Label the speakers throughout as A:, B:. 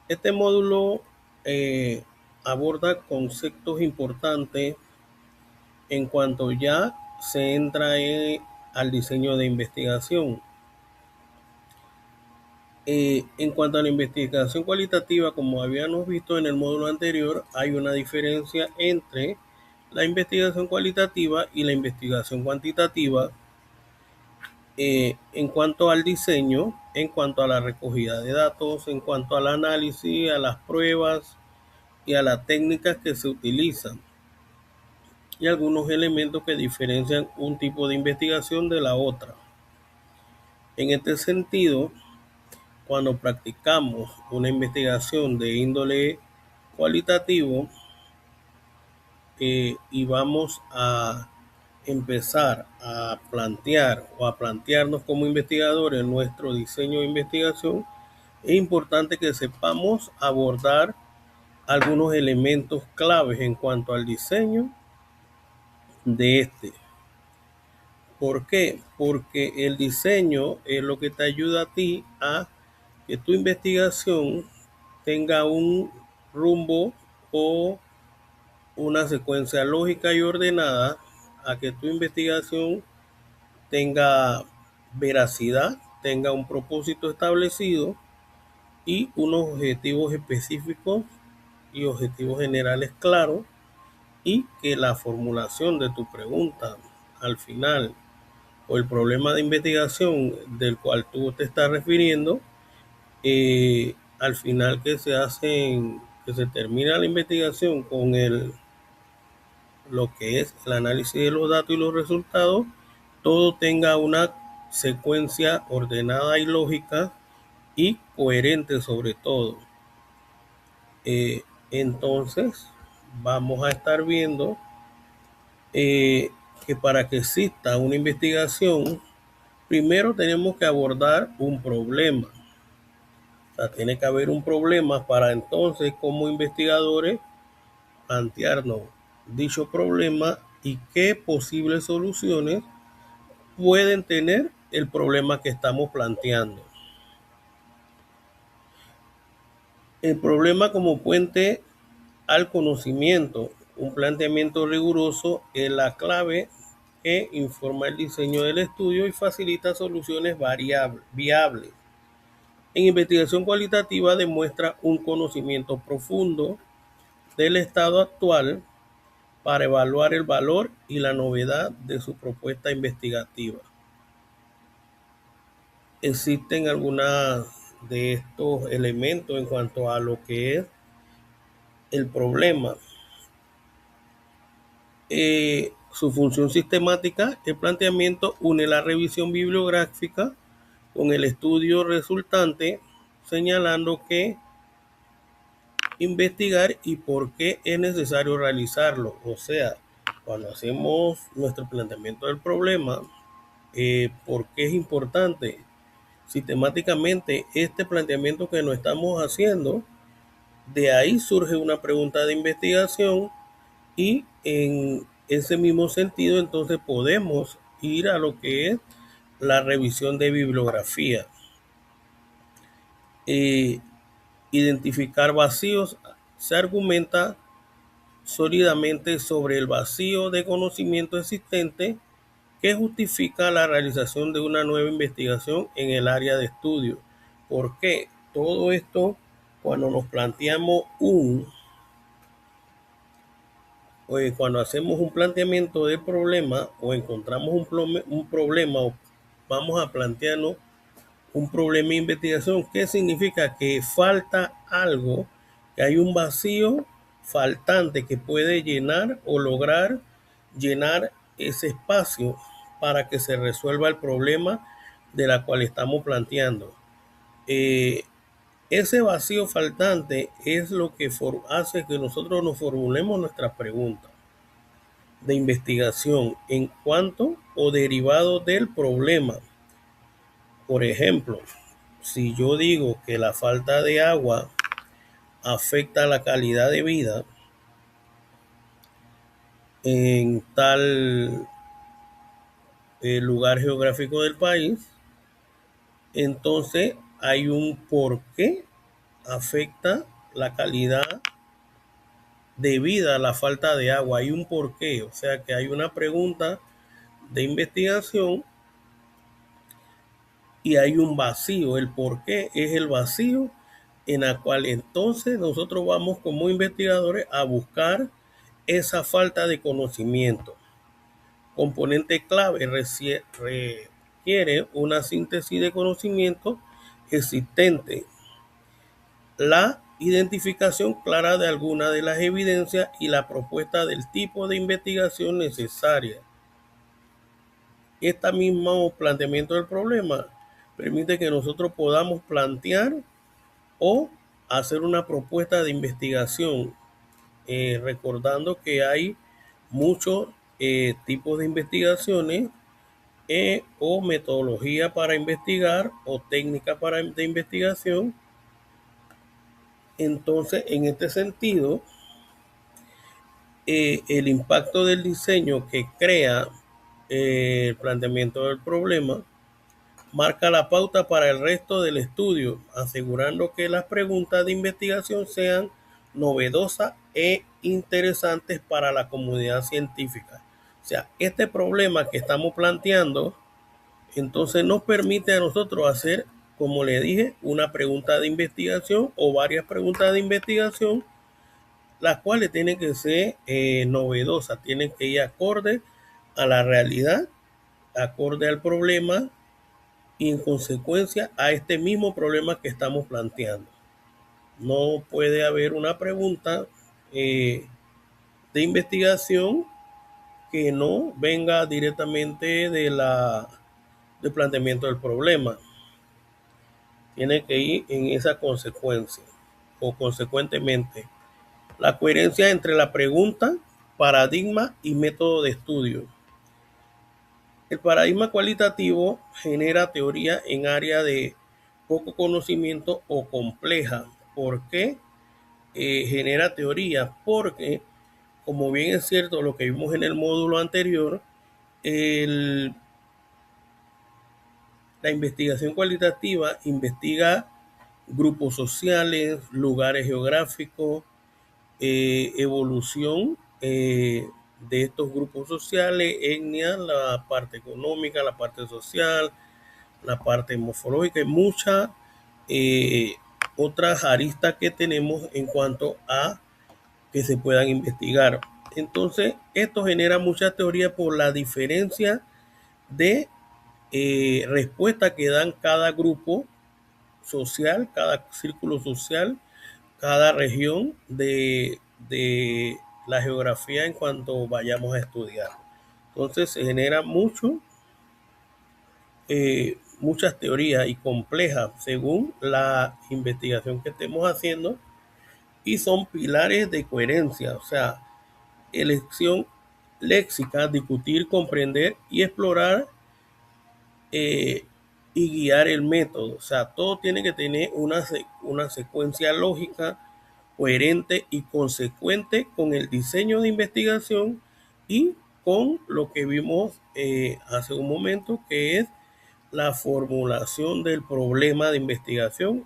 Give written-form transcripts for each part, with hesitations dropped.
A: Este módulo aborda conceptos importantes en cuanto ya se entra al diseño de investigación. En cuanto a la investigación cualitativa, como habíamos visto en el módulo anterior, hay una diferencia entre la investigación cualitativa y la investigación cuantitativa en cuanto al diseño, en cuanto a la recogida de datos, en cuanto al análisis, a las pruebas y a las técnicas que se utilizan y algunos elementos que diferencian un tipo de investigación de la otra. En este sentido, cuando practicamos una investigación de índole cualitativo y vamos a empezar a plantear o a plantearnos como investigadores nuestro diseño de investigación, es importante que sepamos abordar algunos elementos claves en cuanto al diseño de este. ¿Por qué? Porque el diseño es lo que te ayuda a ti a que tu investigación tenga un rumbo o una secuencia lógica y ordenada, a que tu investigación tenga veracidad, tenga un propósito establecido y unos objetivos específicos y objetivos generales claros, y que la formulación de tu pregunta al final o el problema de investigación del cual tú te estás refiriendo, al final que se termina la investigación con lo que es el análisis de los datos y los resultados, todo tenga una secuencia ordenada y lógica y coherente sobre todo. Eh, entonces, vamos a estar viendo que para que exista una investigación, primero tenemos que abordar un problema. O sea, tiene que haber un problema para entonces, como investigadores, plantearnos dicho problema y qué posibles soluciones pueden tener el problema que estamos planteando. El problema como puente al conocimiento. Un planteamiento riguroso es la clave que informa el diseño del estudio y facilita soluciones viables. En investigación cualitativa demuestra un conocimiento profundo del estado actual para evaluar el valor y la novedad de su propuesta investigativa. Existen algunos de estos elementos en cuanto a lo que es el problema. Su función sistemática, el planteamiento une la revisión bibliográfica con el estudio resultante, señalando que investigar y por qué es necesario realizarlo. O sea, cuando hacemos nuestro planteamiento del problema, ¿por qué es importante? Sistemáticamente, este planteamiento que nos estamos haciendo, de ahí surge una pregunta de investigación y en ese mismo sentido entonces podemos ir a lo que es la revisión de bibliografía. Identificar vacíos. Se argumenta sólidamente sobre el vacío de conocimiento existente que justifica la realización de una nueva investigación en el área de estudio. ¿Por qué? Todo esto, cuando nos planteamos cuando hacemos un planteamiento de problema o encontramos un problema o vamos a plantearnos un problema de investigación, ¿qué significa? Que falta algo, que hay un vacío faltante que puede llenar o lograr llenar ese espacio para que se resuelva el problema de la cual estamos planteando. Ese vacío faltante es lo que hace que nosotros nos formulemos nuestras preguntas de investigación en cuanto o derivado del problema. Por ejemplo, si yo digo que la falta de agua afecta la calidad de vida en tal lugar geográfico del país, entonces hay un porqué afecta la calidad debido a la falta de agua. Hay un porqué, o sea que hay una pregunta de investigación y hay un vacío. El porqué es el vacío en la cual entonces nosotros vamos como investigadores a buscar esa falta de conocimiento. Componente clave requiere una síntesis de conocimiento existente, la identificación clara de alguna de las evidencias y la propuesta del tipo de investigación necesaria. Este mismo planteamiento del problema permite que nosotros podamos plantear o hacer una propuesta de investigación, recordando que hay muchos tipos de investigaciones o metodología para investigar o técnica de investigación. Entonces, en este sentido, el impacto del diseño que crea el planteamiento del problema marca la pauta para el resto del estudio, asegurando que las preguntas de investigación sean novedosas e interesantes para la comunidad científica. O sea, este problema que estamos planteando, entonces nos permite a nosotros hacer, como le dije, una pregunta de investigación o varias preguntas de investigación, las cuales tienen que ser novedosas, tienen que ir acorde a la realidad, acorde al problema y en consecuencia a este mismo problema que estamos planteando. No puede haber una pregunta de investigación que no venga directamente del planteamiento del problema. Tiene que ir en esa consecuencia o consecuentemente. La coherencia entre la pregunta, paradigma y método de estudio. El paradigma cualitativo genera teoría en área de poco conocimiento o compleja. ¿Por qué genera teoría? Porque, como bien es cierto lo que vimos en el módulo anterior, la investigación cualitativa investiga grupos sociales, lugares geográficos, evolución de estos grupos sociales, etnia, la parte económica, la parte social, la parte morfológica y muchas otras aristas que tenemos en cuanto a que se puedan investigar. Entonces, esto genera mucha teoría por la diferencia de respuesta que dan cada grupo social, cada círculo social, cada región de la geografía en cuanto vayamos a estudiar. Entonces se genera muchas teorías y complejas según la investigación que estemos haciendo y son pilares de coherencia, o sea, elección léxica, discutir, comprender y explorar y guiar el método. O sea, todo tiene que tener una secuencia lógica, coherente y consecuente con el diseño de investigación y con lo que vimos hace un momento, que es la formulación del problema de investigación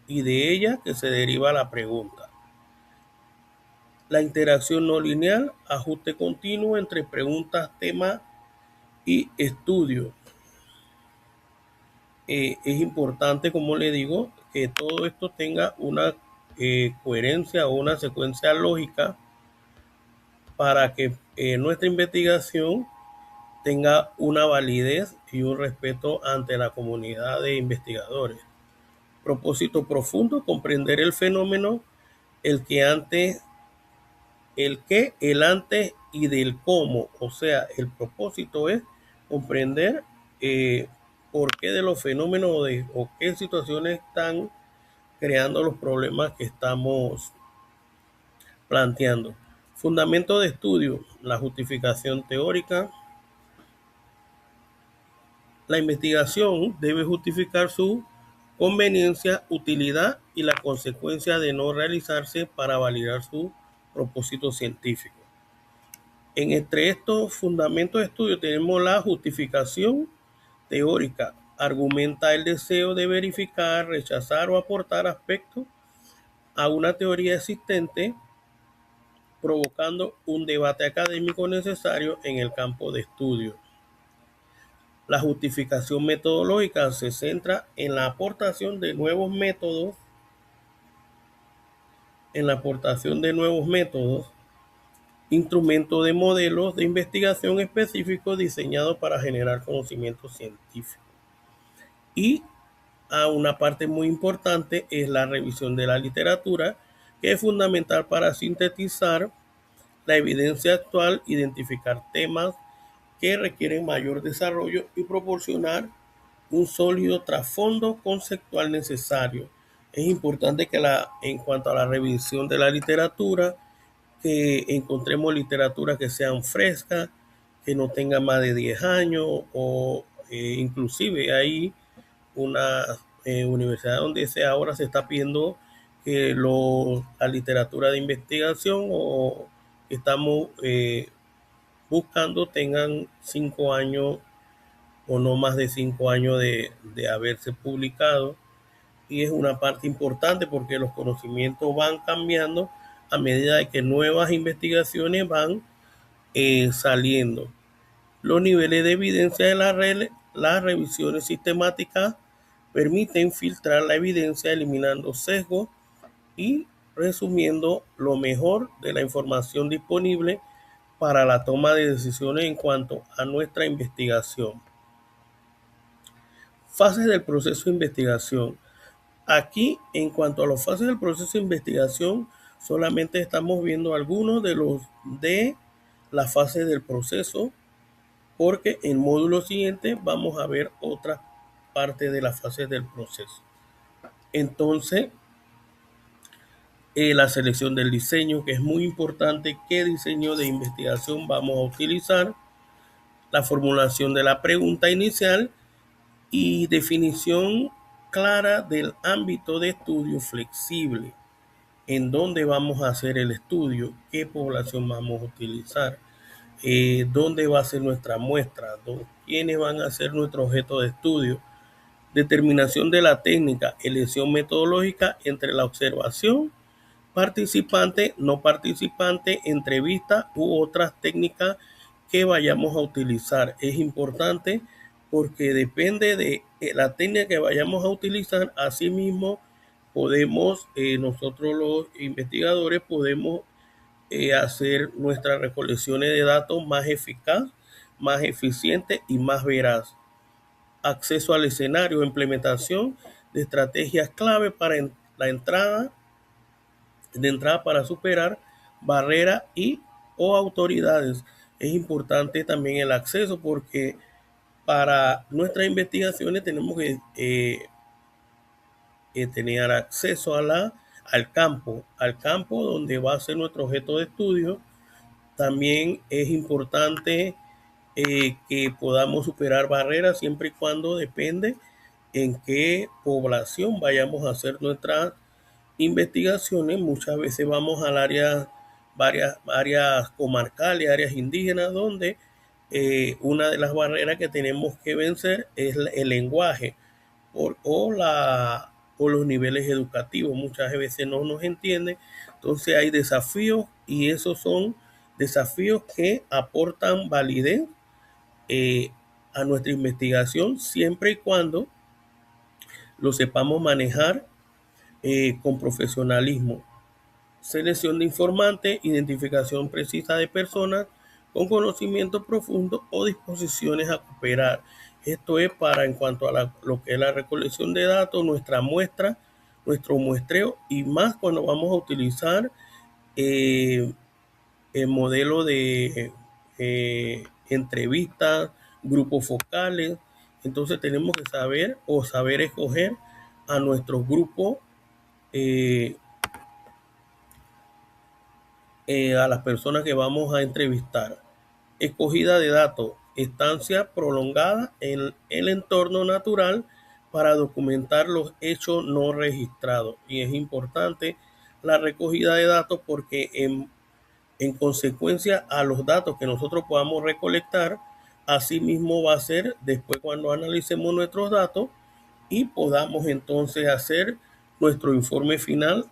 A: y de ella que se deriva la pregunta. La interacción no lineal, ajuste continuo entre preguntas, tema y estudio. Es importante, como le digo, que todo esto tenga una coherencia o una secuencia lógica para que nuestra investigación tenga una validez y un respeto ante la comunidad de investigadores. Propósito profundo, comprender el fenómeno, el qué, el antes y del cómo. O sea, el propósito es comprender por qué de los fenómenos o qué situaciones están creando los problemas que estamos planteando. Fundamento de estudio, la justificación teórica. La investigación debe justificar su conveniencia, utilidad y la consecuencia de no realizarse para validar su propósito científico. Entre estos fundamentos de estudio tenemos la justificación teórica. Argumenta el deseo de verificar, rechazar o aportar aspectos a una teoría existente, provocando un debate académico necesario en el campo de estudio. La justificación metodológica se centra en la aportación de nuevos métodos, instrumentos de modelos de investigación específicos diseñados para generar conocimiento científico. Y a una parte muy importante es la revisión de la literatura, que es fundamental para sintetizar la evidencia actual, identificar temas que requieren mayor desarrollo y proporcionar un sólido trasfondo conceptual necesario. Es importante que en cuanto a la revisión de la literatura, que encontremos literatura que sean frescas, que no tenga más de 10 años o inclusive hay una universidad donde ahora se está pidiendo que la literatura de investigación o que estamos buscando tengan 5 años o no más de 5 años de haberse publicado, y es una parte importante porque los conocimientos van cambiando a medida de que nuevas investigaciones van saliendo. Los niveles de evidencia de las revisiones sistemáticas permiten filtrar la evidencia eliminando sesgos y resumiendo lo mejor de la información disponible para la toma de decisiones en cuanto a nuestra investigación. Fases del proceso de investigación. Aquí, en cuanto a las fases del proceso de investigación, solamente estamos viendo algunos de las fases del proceso, porque en el módulo siguiente vamos a ver otra parte de las fases del proceso. Entonces, la selección del diseño, que es muy importante, qué diseño de investigación vamos a utilizar, la formulación de la pregunta inicial y definición clara del ámbito de estudio flexible, en dónde vamos a hacer el estudio, qué población vamos a utilizar, dónde va a ser nuestra muestra, quiénes van a ser nuestro objeto de estudio, determinación de la técnica, elección metodológica entre la observación, participante, no participante, entrevista u otras técnicas que vayamos a utilizar. Es importante porque depende de la técnica que vayamos a utilizar, asimismo podemos, nosotros los investigadores podemos hacer nuestras recolecciones de datos más eficaz, más eficiente y más veraz. Acceso al escenario, implementación de estrategias clave para la entrada para superar barreras y o autoridades. Es importante también el acceso porque para nuestras investigaciones tenemos que tener acceso al campo donde va a ser nuestro objeto de estudio. También es importante que podamos superar barreras siempre y cuando depende en qué población vayamos a hacer nuestras investigaciones. Muchas veces vamos al varias áreas comarcales, áreas indígenas, donde una de las barreras que tenemos que vencer es el lenguaje o los niveles educativos. Muchas veces no nos entienden, entonces hay desafíos y esos son desafíos que aportan validez a nuestra investigación siempre y cuando lo sepamos manejar con profesionalismo. Selección de informantes, identificación precisa de personas con conocimiento profundo o disposiciones a cooperar. Esto es para en cuanto a lo que es la recolección de datos, nuestra muestra, nuestro muestreo y más cuando vamos a utilizar el modelo de entrevistas, grupos focales. Entonces tenemos que saber escoger a nuestros grupos, a las personas que vamos a entrevistar. Escogida de datos, estancia prolongada en el entorno natural para documentar los hechos no registrados. Y es importante la recogida de datos porque en consecuencia a los datos que nosotros podamos recolectar, así mismo va a ser después cuando analicemos nuestros datos y podamos entonces hacer nuestro informe final